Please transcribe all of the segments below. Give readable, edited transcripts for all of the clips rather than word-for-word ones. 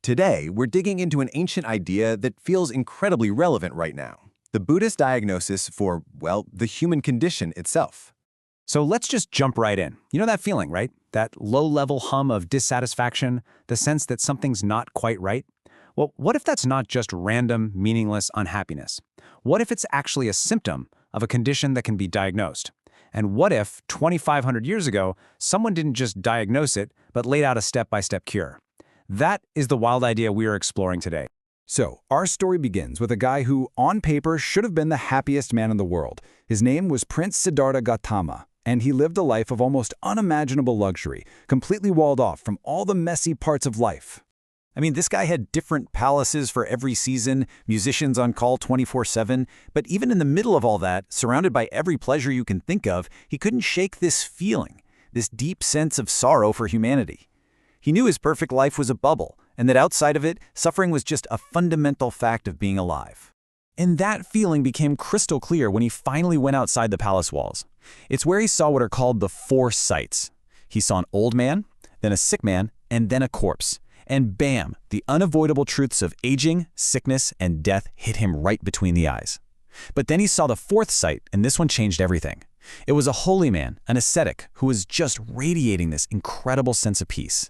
Today, we're digging into an ancient idea that feels incredibly relevant right now. The Buddhist diagnosis for, well, the human condition itself. So let's just jump right in. You know that feeling, right? That low-level hum of dissatisfaction, the sense that something's not quite right? Well, what if that's not just random, meaningless unhappiness? What if it's actually a symptom of a condition that can be diagnosed? And what if, 2,500 years ago, someone didn't just diagnose it, but laid out a step-by-step cure? That is the wild idea we are exploring today. So, our story begins with a guy who, on paper, should have been the happiest man in the world. His name was Prince Siddhartha Gautama, and he lived a life of almost unimaginable luxury, completely walled off from all the messy parts of life. I mean, this guy had different palaces for every season, musicians on call 24/7, but even in the middle of all that, surrounded by every pleasure you can think of, he couldn't shake this feeling, this deep sense of sorrow for humanity. He knew his perfect life was a bubble, and that outside of it, suffering was just a fundamental fact of being alive. And that feeling became crystal clear when he finally went outside the palace walls. It's where he saw what are called the four sights. He saw an old man, then a sick man, and then a corpse. And bam, the unavoidable truths of aging, sickness, and death hit him right between the eyes. But then he saw the fourth sight, and this one changed everything. It was a holy man, an ascetic, who was just radiating this incredible sense of peace.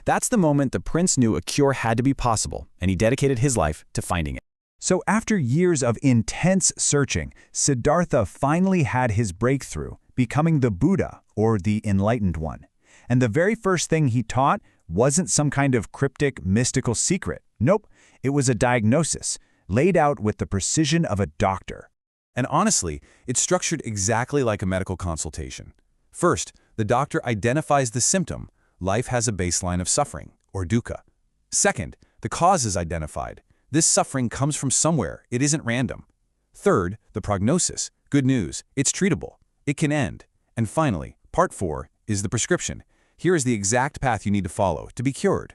That's the moment the prince knew a cure had to be possible, and he dedicated his life to finding it. So after years of intense searching, Siddhartha finally had his breakthrough, becoming the Buddha, or the Enlightened One. And the very first thing he taught wasn't some kind of cryptic, mystical secret. Nope, it was a diagnosis, laid out with the precision of a doctor. And honestly, it's structured exactly like a medical consultation. First, the doctor identifies the symptom. Life has a baseline of suffering, or dukkha. Second, the cause is identified. This suffering comes from somewhere, it isn't random. Third, the prognosis. Good news, it's treatable. It can end. And finally, part 4 is the prescription. Here is the exact path you need to follow to be cured.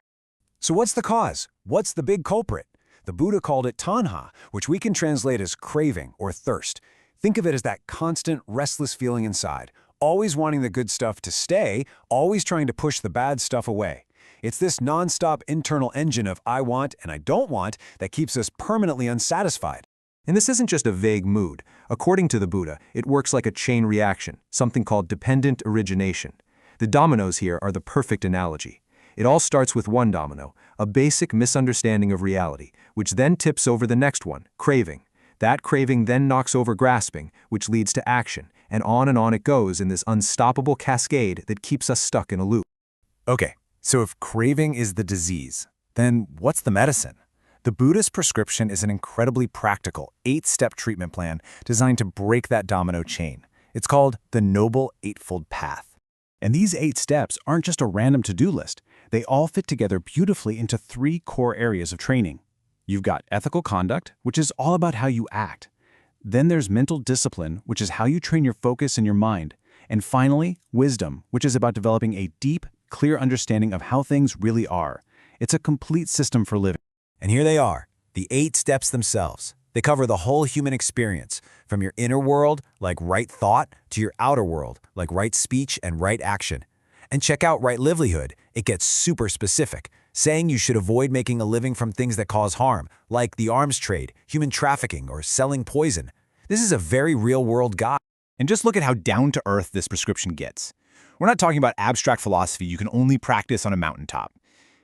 So what's the cause? What's the big culprit? The Buddha called it tanha, which we can translate as craving or thirst. Think of it as that constant, restless feeling inside, always wanting the good stuff to stay, always trying to push the bad stuff away. It's this non-stop internal engine of I want and I don't want that keeps us permanently unsatisfied. And this isn't just a vague mood. According to the Buddha, it works like a chain reaction, something called dependent origination. The dominoes here are the perfect analogy. It all starts with one domino, a basic misunderstanding of reality, which then tips over the next one, craving. That craving then knocks over grasping, which leads to action, and on it goes in this unstoppable cascade that keeps us stuck in a loop. Okay, so if craving is the disease, then what's the medicine? The Buddhist prescription is an incredibly practical 8-step treatment plan designed to break that domino chain. It's called the Noble Eightfold Path. And these 8 steps aren't just a random to-do list. They all fit together beautifully into 3 core areas of training. You've got ethical conduct, which is all about how you act. Then there's mental discipline, which is how you train your focus and your mind. And finally, wisdom, which is about developing a deep, clear understanding of how things really are. It's a complete system for living. And here they are, the 8 steps themselves. They cover the whole human experience, from your inner world, like right thought, to your outer world, like right speech and right action. And check out right livelihood. It gets super specific, saying you should avoid making a living from things that cause harm, like the arms trade, human trafficking, or selling poison. This is a very real-world guide. And just look at how down-to-earth this prescription gets. We're not talking about abstract philosophy you can only practice on a mountaintop.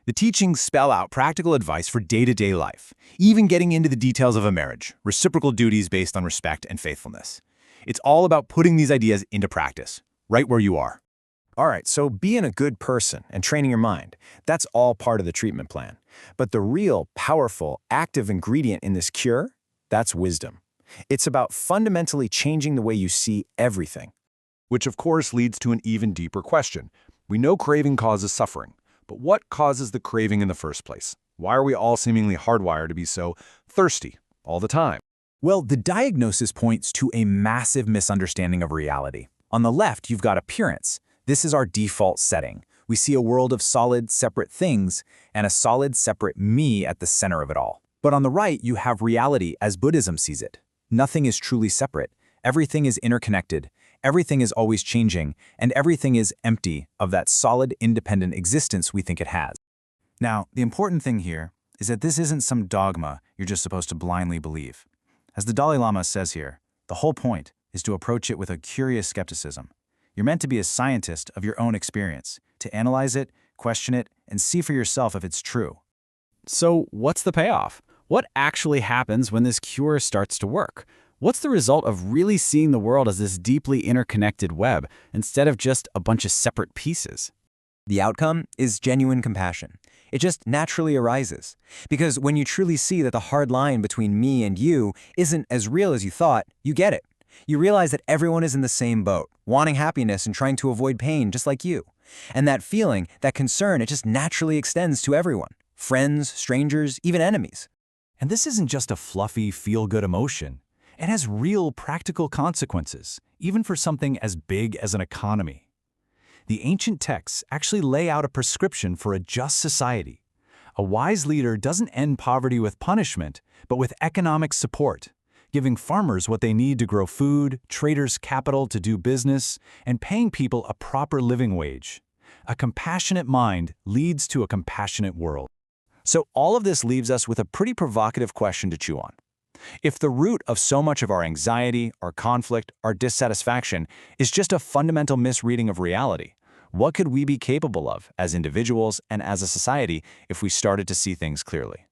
The teachings spell out practical advice for day-to-day life, even getting into the details of a marriage, reciprocal duties based on respect and faithfulness. It's all about putting these ideas into practice, right where you are. All right, so being a good person and training your mind, that's all part of the treatment plan. But the real, powerful, active ingredient in this cure, that's wisdom. It's about fundamentally changing the way you see everything. Which of course leads to an even deeper question. We know craving causes suffering. But what causes the craving in the first place? Why are we all seemingly hardwired to be so thirsty all the time? Well, the diagnosis points to a massive misunderstanding of reality. On the left, you've got appearance. This is our default setting. We see a world of solid, separate things and a solid, separate me at the center of it all. But on the right, you have reality as Buddhism sees it. Nothing is truly separate. Everything is interconnected. Everything is always changing, and everything is empty of that solid, independent existence we think it has. Now, the important thing here is that this isn't some dogma you're just supposed to blindly believe. As the Dalai Lama says here, the whole point is to approach it with a curious skepticism. You're meant to be a scientist of your own experience, to analyze it, question it, and see for yourself if it's true. So what's the payoff? What actually happens when this cure starts to work? What's the result of really seeing the world as this deeply interconnected web instead of just a bunch of separate pieces? The outcome is genuine compassion. It just naturally arises. Because when you truly see that the hard line between me and you isn't as real as you thought, you get it. You realize that everyone is in the same boat, wanting happiness and trying to avoid pain just like you. And that feeling, that concern, it just naturally extends to everyone. Friends, strangers, even enemies. And this isn't just a fluffy, feel-good emotion. It has real, practical consequences, even for something as big as an economy. The ancient texts actually lay out a prescription for a just society. A wise leader doesn't end poverty with punishment, but with economic support, giving farmers what they need to grow food, traders capital to do business, and paying people a proper living wage. A compassionate mind leads to a compassionate world. So all of this leaves us with a pretty provocative question to chew on. If the root of so much of our anxiety, our conflict, our dissatisfaction is just a fundamental misreading of reality, what could we be capable of as individuals and as a society if we started to see things clearly?